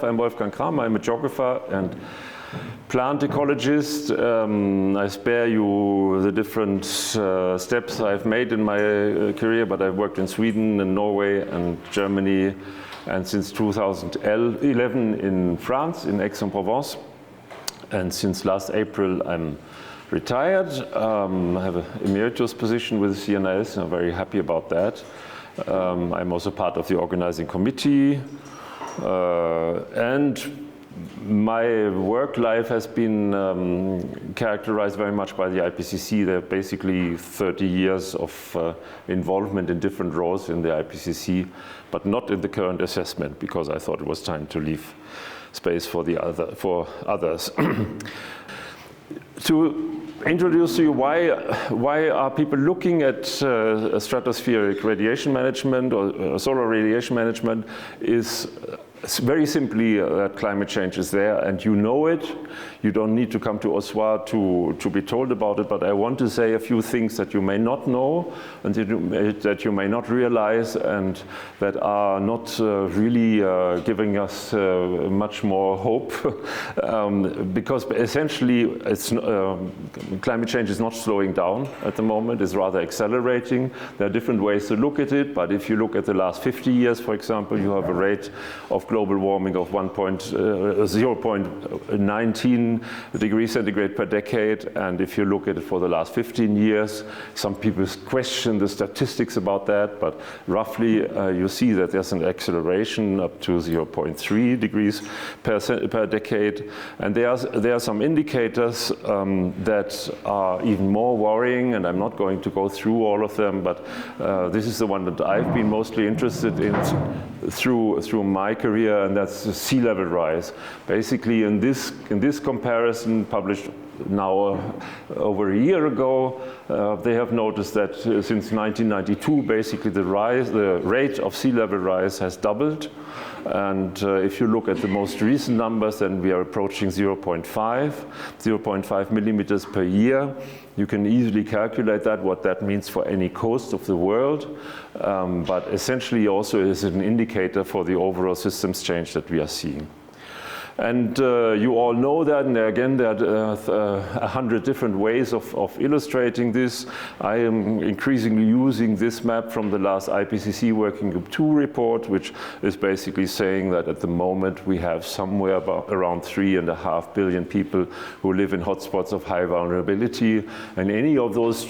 I'm Wolfgang Cramer. I'm a geographer and plant ecologist. I spare you the different steps I've made in my career, but I've worked in Sweden and Norway and Germany, and since 2011 in France, in Aix-en-Provence. And since last April, I'm retired. I have an emeritus position with the CNRS, and I'm very happy about that. I'm also part of the organizing committee. And my work life has been characterized very much by the IPCC. There are basically 30 years of involvement in different roles in the IPCC, but not in the current assessment, because I thought it was time to leave space for others. To introduce to you why are people looking at stratospheric radiation management or solar radiation management is very simply that climate change is there, and you know it. You don't need to come to Oslo to be told about it, but I want to say a few things that you may not know and that you may not realize, and that are not really giving us much more hope, because essentially climate change is not slowing down at the moment. It's rather accelerating. There are different ways to look at it, but if you look at the last 50 years, for example, you have a rate of global warming of 0.19 degrees centigrade per decade, and if you look at it for the last 15 years, some people question the statistics about that, but roughly you see that there's an acceleration up to 0.3 degrees per decade, and there are some indicators that are even more worrying, and I'm not going to go through all of them, but this is the one that I've been mostly interested in through my career, and that's the sea level rise. Basically, in this comparison published now over a year ago, they have noticed that since 1992, basically the rate of sea level rise has doubled. And if you look at the most recent numbers, then we are approaching 0.5 millimeters per year. You can easily calculate what that means for any coast of the world, but essentially also is an indicator for the overall systems change that we are seeing. And you all know that, and again, there are 100 different ways of illustrating this. I am increasingly using this map from the last IPCC Working Group 2 report, which is basically saying that at the moment we have somewhere around 3.5 billion people who live in hotspots of high vulnerability. And any of those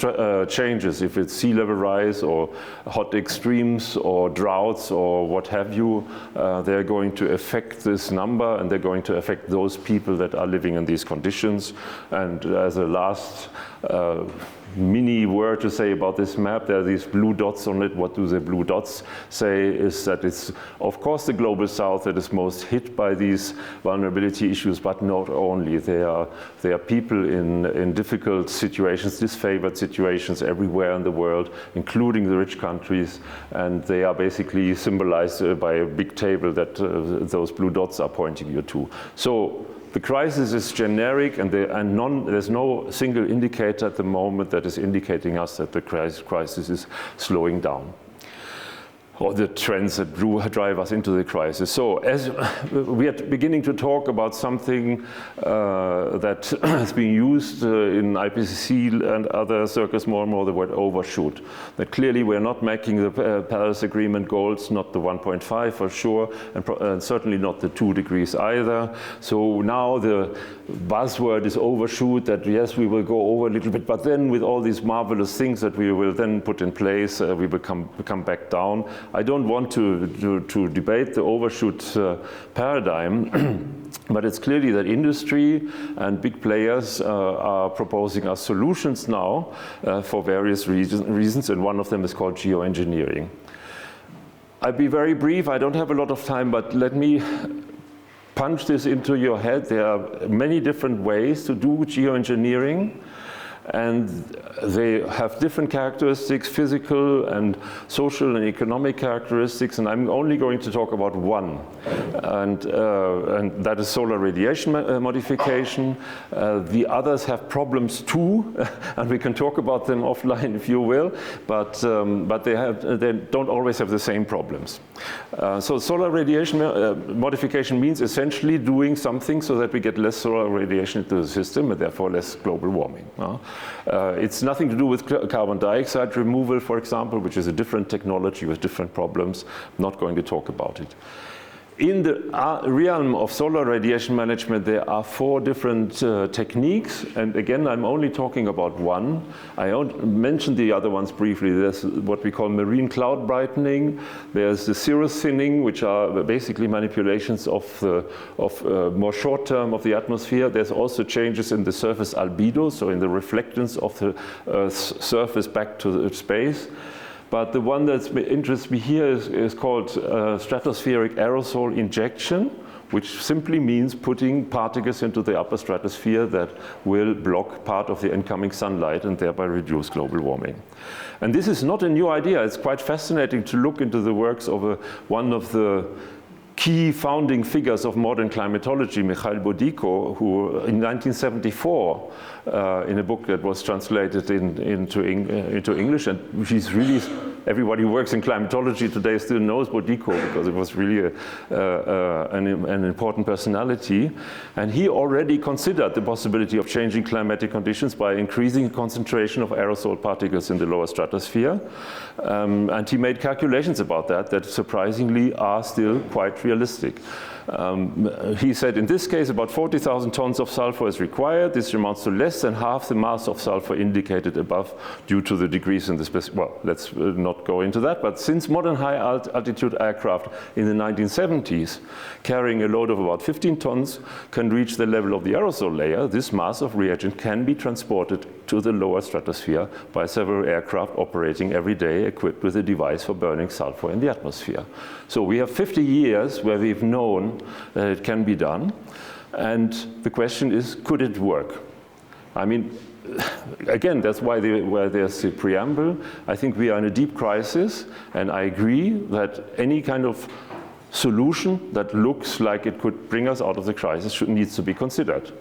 changes, if it's sea level rise or hot extremes or droughts or what have you, they're going to affect this number, and they're going to affect those people that are living in these conditions. And as a last mini word to say about this map, there are these blue dots on it. What do the blue dots say is that it's, of course, the global south that is most hit by these vulnerability issues, but not only. There are people in difficult situations, disfavored situations everywhere in the world, including the rich countries, and they are basically symbolized by a big table that those blue dots are pointing you to. So the crisis is generic, and there's no single indicator at the moment that is indicating us that the crisis is slowing down, or the trends that drive us into the crisis. So as we are beginning to talk about something that is being used in IPCC and other circles more and more, the word overshoot. That clearly we're not making the Paris Agreement goals, not the 1.5 for sure, and certainly not the 2 degrees either. So now the buzzword is overshoot, that yes, we will go over a little bit, but then with all these marvelous things that we will then put in place, we will come back down. I don't want to debate the overshoot paradigm, but it's clearly that industry and big players are proposing us solutions now for various reasons, and one of them is called geoengineering. I'll be very brief. I don't have a lot of time, but let me punch this into your head. There are many different ways to do geoengineering. and they have different characteristics, physical and social and economic characteristics, and I'm only going to talk about one, and that is solar radiation modification. The others have problems too, and we can talk about them offline if you will, but they don't always have the same problems. So solar radiation modification means essentially doing something so that we get less solar radiation into the system and therefore less global warming. It's nothing to do with carbon dioxide removal, for example, which is a different technology with different problems. I'm not going to talk about it. In the realm of solar radiation management, there are 4 different techniques, and again, I'm only talking about one. I mentioned the other ones briefly. There's what we call marine cloud brightening. There's the cirrus thinning, which are basically manipulations of more short term of the atmosphere. There's also changes in the surface albedo, so in the reflectance of the Earth's surface back to the space. But the one that interests me here is called stratospheric aerosol injection, which simply means putting particles into the upper stratosphere that will block part of the incoming sunlight and thereby reduce global warming. And this is not a new idea. It's quite fascinating to look into the works of one of the key founding figures of modern climatology, Mikhail Bodico, who in 1974, in a book that was translated into English, and she's really, everybody who works in climatology today still knows Bodico because it was really an important personality. And he already considered the possibility of changing climatic conditions by increasing the concentration of aerosol particles in the lower stratosphere. And he made calculations about that surprisingly are still quite realistic. He said in this case about 40,000 tons of sulfur is required. This amounts to less than half the mass of sulfur indicated above due to the decrease in the well, let's not go into that, but since modern high altitude aircraft in the 1970s carrying a load of about 15 tons can reach the level of the aerosol layer, this mass of reagent can be transported to the lower stratosphere by several aircraft operating every day equipped with a device for burning sulfur in the atmosphere. So we have 50 years where we've known that it can be done, and the question is, could it work? I mean, again, that's why there's the preamble. I think we are in a deep crisis, and I agree that any kind of solution that looks like it could bring us out of the crisis needs to be considered.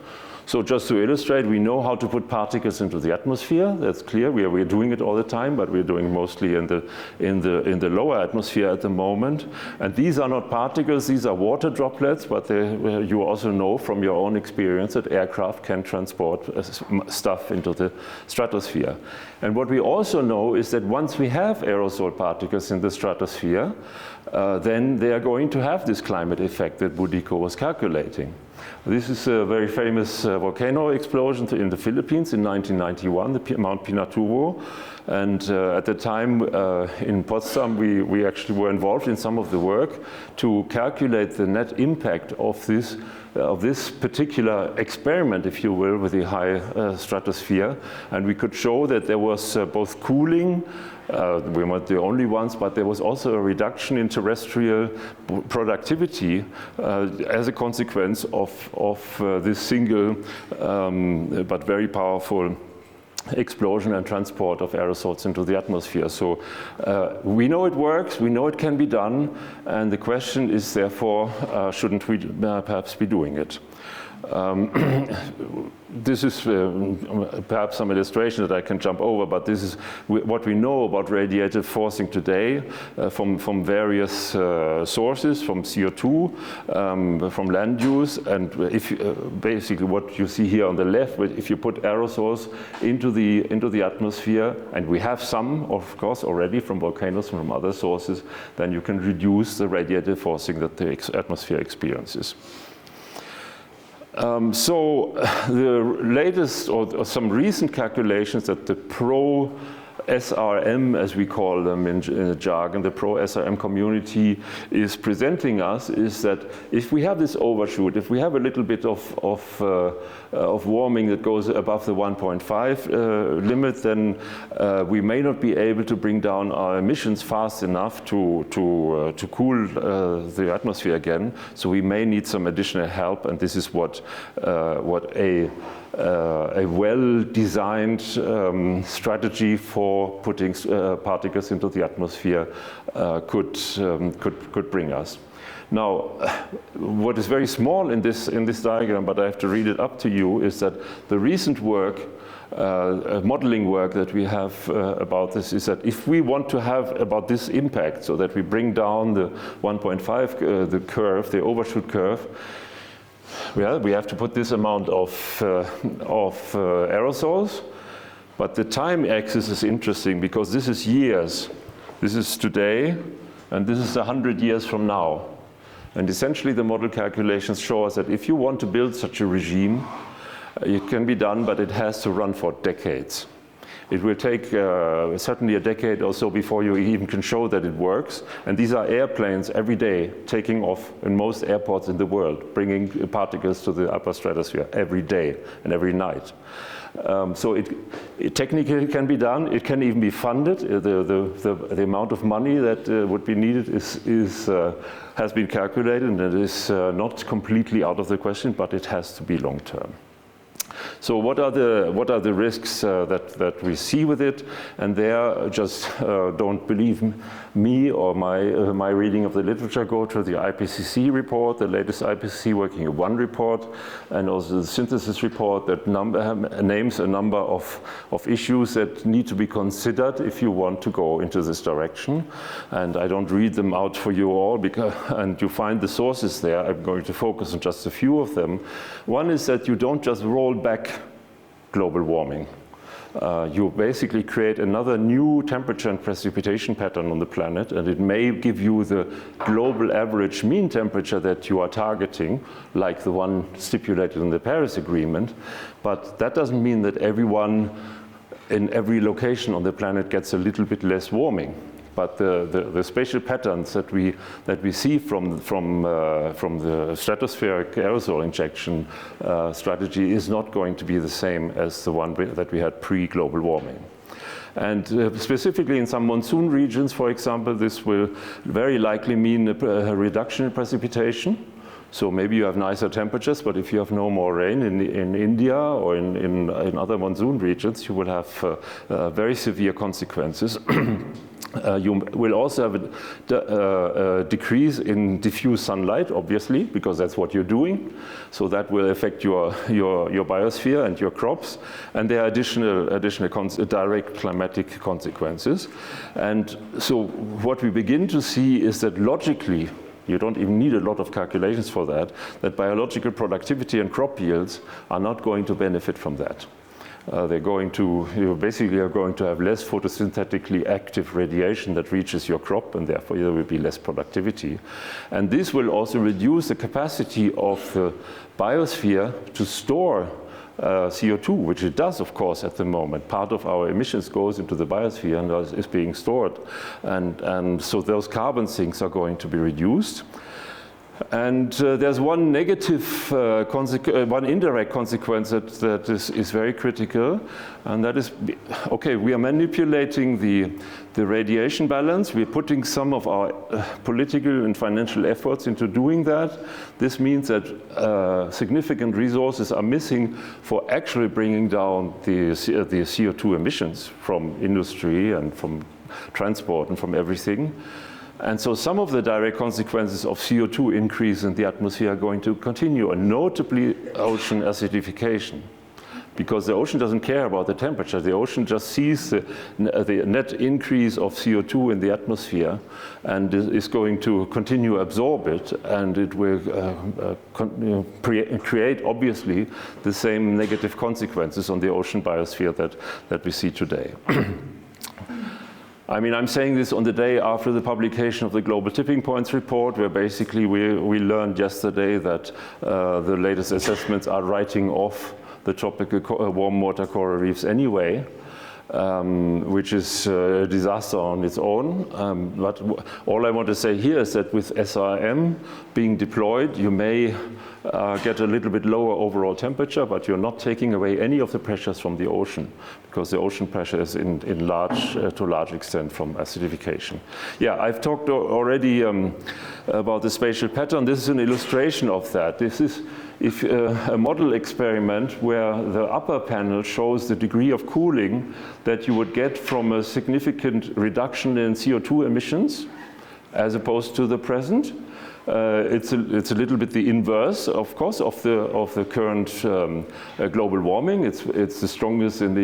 So just to illustrate, we know how to put particles into the atmosphere. That's clear. We're doing it all the time, but we're doing mostly in the lower atmosphere at the moment. And these are not particles; these are water droplets. But you also know from your own experience that aircraft can transport stuff into the stratosphere. And what we also know is that once we have aerosol particles in the stratosphere, then they are going to have this climate effect that Bodico was calculating. This is a very famous volcano explosion in the Philippines in 1991, the Mount Pinatubo. And at the time in Potsdam, we actually were involved in some of the work to calculate the net impact of this particular experiment, if you will, with the high stratosphere. And we could show that there was both cooling. We weren't the only ones, but there was also a reduction in terrestrial productivity as a consequence of this single but very powerful explosion and transport of aerosols into the atmosphere. So we know it works, we know it can be done, and the question is therefore, shouldn't we perhaps be doing it? This is perhaps some illustration that I can jump over, but this is what we know about radiative forcing today from various sources, from CO2, from land use, and if basically what you see here on the left, if you put aerosols into the atmosphere, and we have some, of course, already from volcanoes, from other sources, then you can reduce the radiative forcing that the atmosphere experiences. So the latest or some recent calculations that the SRM, as we call them in jargon, the pro-SRM community is presenting us, is that if we have this overshoot, if we have a little bit of warming that goes above the 1.5 limit, then we may not be able to bring down our emissions fast enough to cool the atmosphere again. So we may need some additional help, and this is what a well-designed strategy for putting particles into the atmosphere could bring us. Now, what is very small in this diagram, but I have to read it up to you, is that the recent work, modeling work that we have about this, is that if we want to have about this impact, so that we bring down the 1.5, the curve, the overshoot curve, well, we have to put this amount of aerosols, but the time axis is interesting because this is years. This is today, and this is 100 years from now. And essentially the model calculations show us that if you want to build such a regime, it can be done, but it has to run for decades. It will take certainly a decade or so before you even can show that it works. And these are airplanes every day taking off in most airports in the world, bringing particles to the upper stratosphere every day and every night. So it technically can be done. It can even be funded. The amount of money that would be needed has been calculated, and it is not completely out of the question, but it has to be long term. So what are the risks that we see with it? And there, just don't believe me or my reading of the literature. Go to the IPCC report, the latest IPCC Working Group 1 report, and also the synthesis report that names a number of issues that need to be considered if you want to go into this direction. And I don't read them out for you all, and you find the sources there. I'm going to focus on just a few of them. One is that you don't just roll back global warming. You basically create another new temperature and precipitation pattern on the planet, and it may give you the global average mean temperature that you are targeting, like the one stipulated in the Paris Agreement, but that doesn't mean that everyone in every location on the planet gets a little bit less warming. But the spatial patterns that we see from the stratospheric aerosol injection strategy is not going to be the same as the one that we had pre-global warming. And specifically in some monsoon regions, for example, this will very likely mean a reduction in precipitation. So maybe you have nicer temperatures, but if you have no more rain in India or in other monsoon regions, you will have very severe consequences. You will also have a decrease in diffuse sunlight, obviously, because that's what you're doing. So that will affect your biosphere and your crops. And there are additional direct climatic consequences. And so what we begin to see is that logically, you don't even need a lot of calculations for that biological productivity and crop yields are not going to benefit from that. They're going to, you basically are going to have less photosynthetically active radiation that reaches your crop, and therefore there will be less productivity. And this will also reduce the capacity of the biosphere to store CO2, which it does, of course, at the moment. Part of our emissions goes into the biosphere and is being stored. And so those carbon sinks are going to be reduced. And there's one negative, one indirect consequence that is very critical, and that is, okay, we are manipulating the radiation balance. We're putting some of our political and financial efforts into doing that. This means that significant resources are missing for actually bringing down the CO2 emissions from industry and from transport and from everything. And so some of the direct consequences of CO2 increase in the atmosphere are going to continue, and notably ocean acidification. Because the ocean doesn't care about the temperature. The ocean just sees the net increase of CO2 in the atmosphere and is going to continue to absorb it, and it will create, obviously, the same negative consequences on the ocean biosphere that we see today. I mean, I'm saying this on the day after the publication of the Global Tipping Points report, where basically we learned yesterday that the latest assessments are writing off the tropical warm water coral reefs anyway. which is a disaster on its own. But all I want to say here is that with SRM being deployed, you may get a little bit lower overall temperature, but you're not taking away any of the pressures from the ocean, because the ocean pressure is to a large extent from acidification. Yeah, I've talked already about the spatial pattern. This is an illustration of that. This is a model experiment where the upper panel shows the degree of cooling that you would get from a significant reduction in CO2 emissions as opposed to the present. It's a little bit the inverse, of course, of the current global warming. It's the strongest in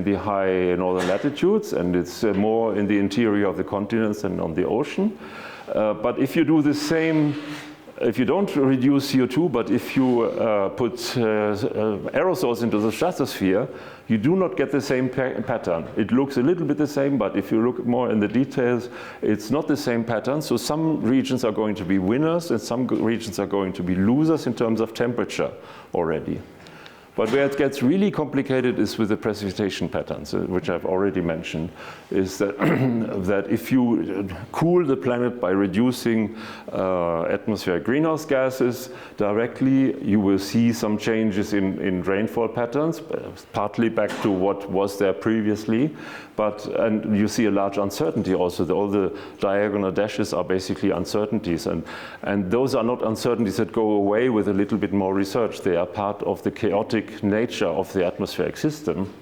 the high northern latitudes, and it's more in the interior of the continents than on the ocean. But if you do the same, if you don't reduce CO2, but if you put aerosols into the stratosphere, you do not get the same pattern. It looks a little bit the same, but if you look more in the details, it's not the same pattern. So some regions are going to be winners and some regions are going to be losers in terms of temperature already. But where it gets really complicated is with the precipitation patterns, which I've already mentioned, is that, that if you cool the planet by reducing atmospheric greenhouse gases directly, you will see some changes in rainfall patterns, partly back to what was there previously. And you see a large uncertainty also. All the diagonal dashes are basically uncertainties. And those are not uncertainties that go away with a little bit more research. They are part of the chaotic nature of the atmospheric system.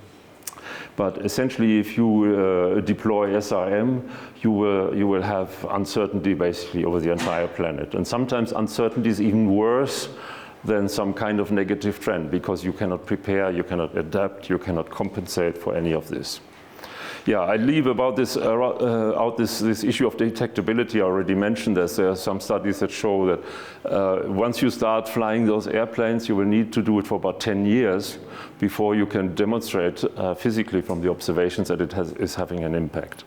But essentially, if you deploy SRM, you will have uncertainty basically over the entire planet. And sometimes uncertainty is even worse than some kind of negative trend, because you cannot prepare, you cannot adapt, you cannot compensate for any of this. Yeah, I leave about this this issue of detectability. I already mentioned this. There are some studies that show that once you start flying those airplanes, you will need to do it for about 10 years before you can demonstrate physically from the observations that it is having an impact.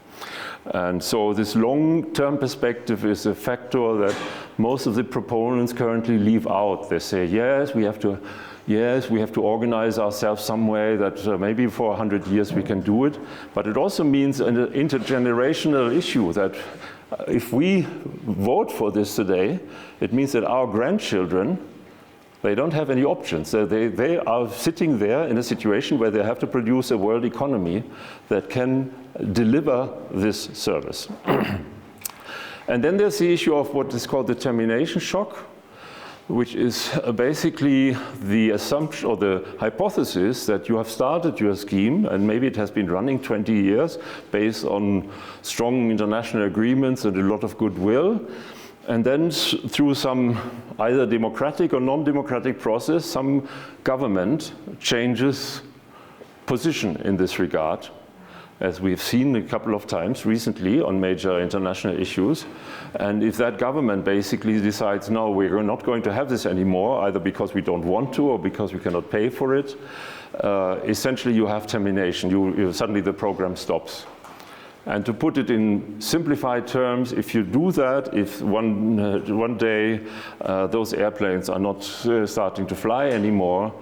And so this long-term perspective is a factor that most of the proponents currently leave out. They say, yes, we have to organize ourselves some way that maybe for 100 years we can do it. But it also means an intergenerational issue that if we vote for this today, it means that our grandchildren, they don't have any options. They are sitting there in a situation where they have to produce a world economy that can deliver this service. And then there's the issue of what is called the termination shock, which is basically the assumption or the hypothesis that you have started your scheme, and maybe it has been running 20 years based on strong international agreements and a lot of goodwill. And then through some either democratic or non-democratic process, some government changes position in this regard, as we've seen a couple of times recently on major international issues. And if that government basically decides, no, we're not going to have this anymore, either because we don't want to or because we cannot pay for it, essentially you have termination. Suddenly the program stops. And to put it in simplified terms, if you do that, if one day those airplanes are not starting to fly anymore,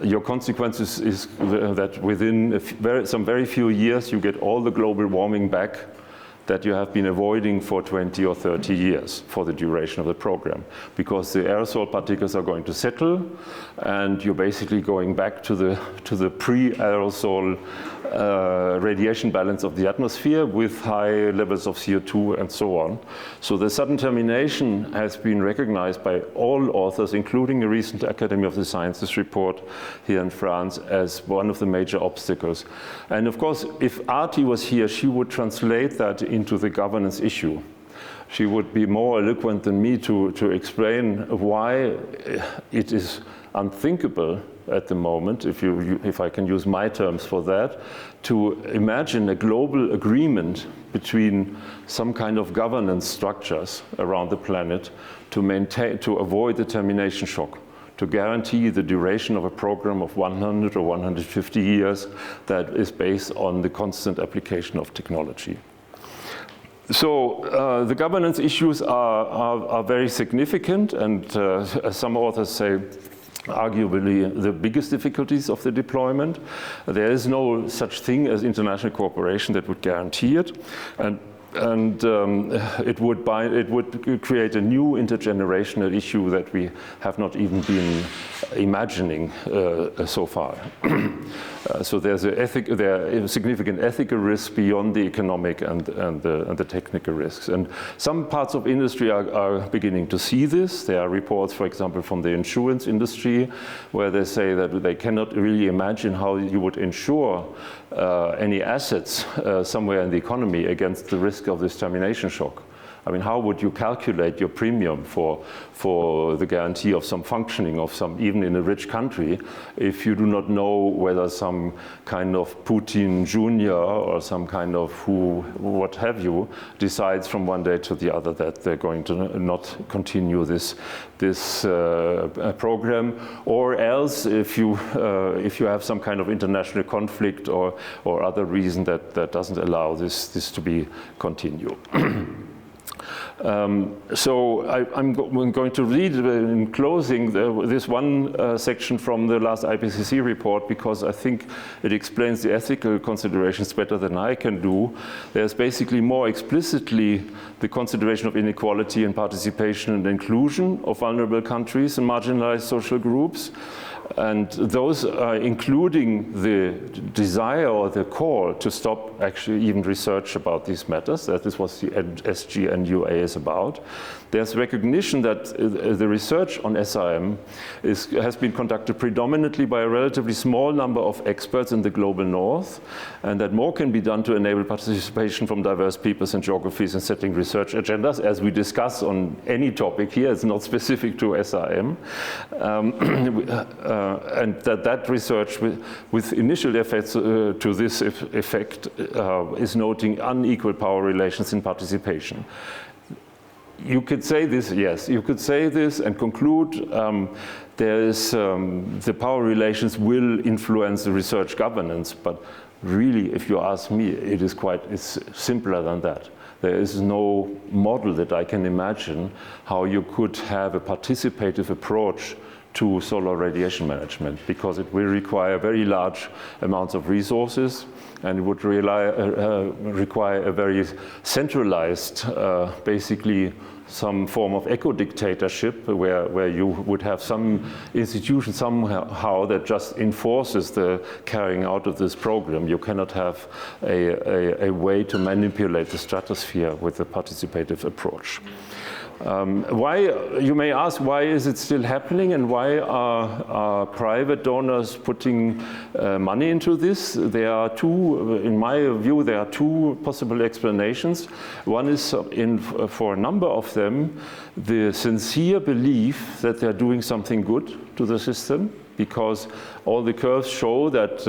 your consequence is that within some very few years you get all the global warming back that you have been avoiding for 20 or 30 years for the duration of the program, because the aerosol particles are going to settle and you're basically going back to the pre-aerosol radiation balance of the atmosphere with high levels of CO2 and so on. So the sudden termination has been recognized by all authors, including a recent Academy of the Sciences report here in France, as one of the major obstacles. And of course, if Arti was here, she would translate that into the governance issue. She would be more eloquent than me to explain why it is unthinkable at the moment, if I can use my terms for that, to imagine a global agreement between some kind of governance structures around the planet to avoid the termination shock, to guarantee the duration of a program of 100 or 150 years that is based on the constant application of technology. So the governance issues are very significant, and some authors say arguably the biggest difficulties of the deployment. There is no such thing as international cooperation that would guarantee it, and it would create a new intergenerational issue that we have not even been imagining so far. So there's there are significant ethical risks beyond the economic and the technical risks. And some parts of industry are beginning to see this. There are reports, for example, from the insurance industry, where they say that they cannot really imagine how you would insure any assets somewhere in the economy against the risk of this termination shock. I mean, how would you calculate your premium for the guarantee of some functioning of some, even in a rich country, if you do not know whether some kind of Putin Jr. or some kind of what have you, decides from one day to the other that they're going to not continue this program, or else if you have some kind of international conflict or other reason that doesn't allow this to be continued. So I'm going to read in closing this one section from the last IPCC report, because I think it explains the ethical considerations better than I can do. There's basically more explicitly the consideration of inequality and participation and inclusion of vulnerable countries and marginalized social groups. And those are including the desire or the call to stop actually even research about these matters. That is what the SGNUA is about. There's recognition that the research on SRM has been conducted predominantly by a relatively small number of experts in the global north, and that more can be done to enable participation from diverse peoples and geographies in setting research agendas, as we discuss on any topic here. It's not specific to SRM. And that research with initial efforts to this effect is noting unequal power relations in participation. You could say this, yes, you could say this and conclude the power relations will influence the research governance, but really, if you ask me, it's simpler than that. There is no model that I can imagine how you could have a participative approach to solar radiation management, because it will require very large amounts of resources, and it would require a very centralized, basically some form of eco-dictatorship where you would have some institution somehow that just enforces the carrying out of this program. You cannot have a way to manipulate the stratosphere with a participative approach. You may ask, why is it still happening, and why are private donors putting money into this? There are in my view, there are two possible explanations. One is, for a number of them, the sincere belief that they're doing something good to the system, because all the curves show that,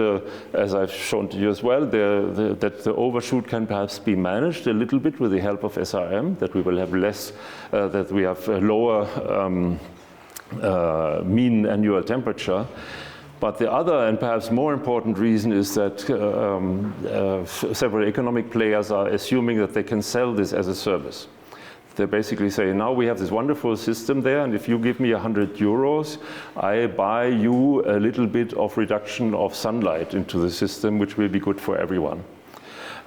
as I've shown to you as well, that the overshoot can perhaps be managed a little bit with the help of SRM, that we will have less, that we have a lower mean annual temperature. But the other and perhaps more important reason is that several economic players are assuming that they can sell this as a service. They basically say, now we have this wonderful system there, and if you give me 100 euros, I buy you a little bit of reduction of sunlight into the system, which will be good for everyone.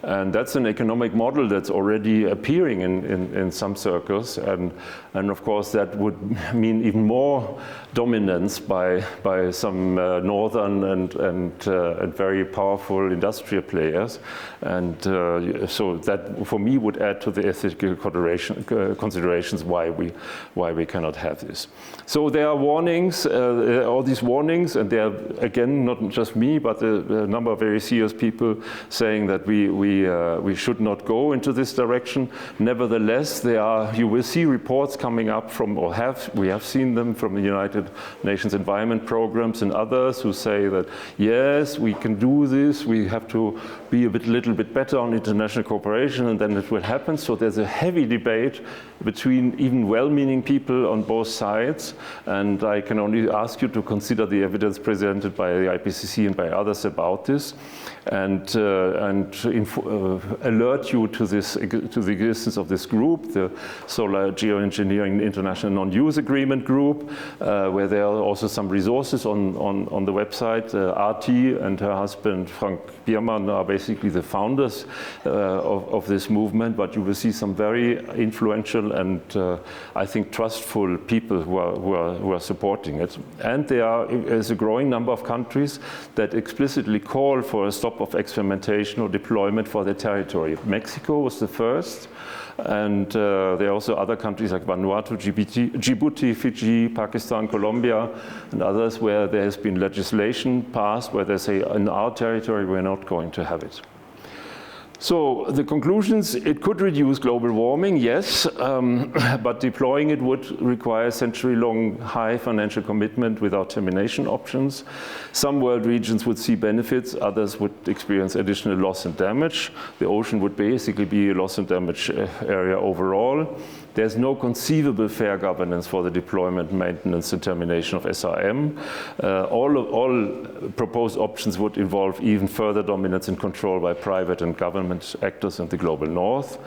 And that's an economic model that's already appearing in some circles, and of course that would mean even more dominance by some northern and very powerful industrial players, and so that for me would add to the ethical considerations why we cannot have this. So there are warnings, all these warnings, and they are again not just me, but a number of very serious people saying that we should not go into this direction. Nevertheless, you will see reports coming up from, we have seen them from the United Nations Environment Programs and others who say that, yes, we can do this, we have to be a little bit better on international cooperation, and then it will happen. So there's a heavy debate between even well-meaning people on both sides, and I can only ask you to consider the evidence presented by the IPCC and by others about this, and alert you to the existence of this group, the Solar Geoengineering International Non-Use Agreement Group, where there are also some resources on the website. Arti and her husband Frank Biermann are basically the founders of this movement, but you will see some very influential and I think trustful people who are supporting it. And there is a growing number of countries that explicitly call for a stop of experimentation or deployment for their territory. Mexico was the first, and there are also other countries like Vanuatu, Djibouti, Fiji, Pakistan, Colombia, and others where there has been legislation passed where they say, in our territory, we're not going to have it. So the conclusions, it could reduce global warming, yes, but deploying it would require century-long high financial commitment without termination options. Some world regions would see benefits, others would experience additional loss and damage. The ocean would basically be a loss and damage area overall. There's no conceivable fair governance for the deployment, maintenance, and termination of SRM. All proposed options would involve even further dominance and control by private and government actors in the global north.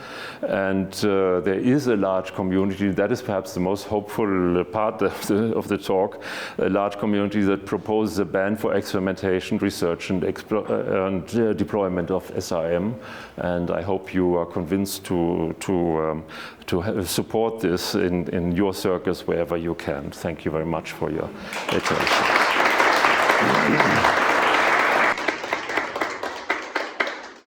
And there is a large community, that is perhaps the most hopeful part of the talk, a large community that proposes a ban for experimentation, research, and deployment of SRM. And I hope you are convinced to support this in your circles wherever you can. Thank you very much for your attention.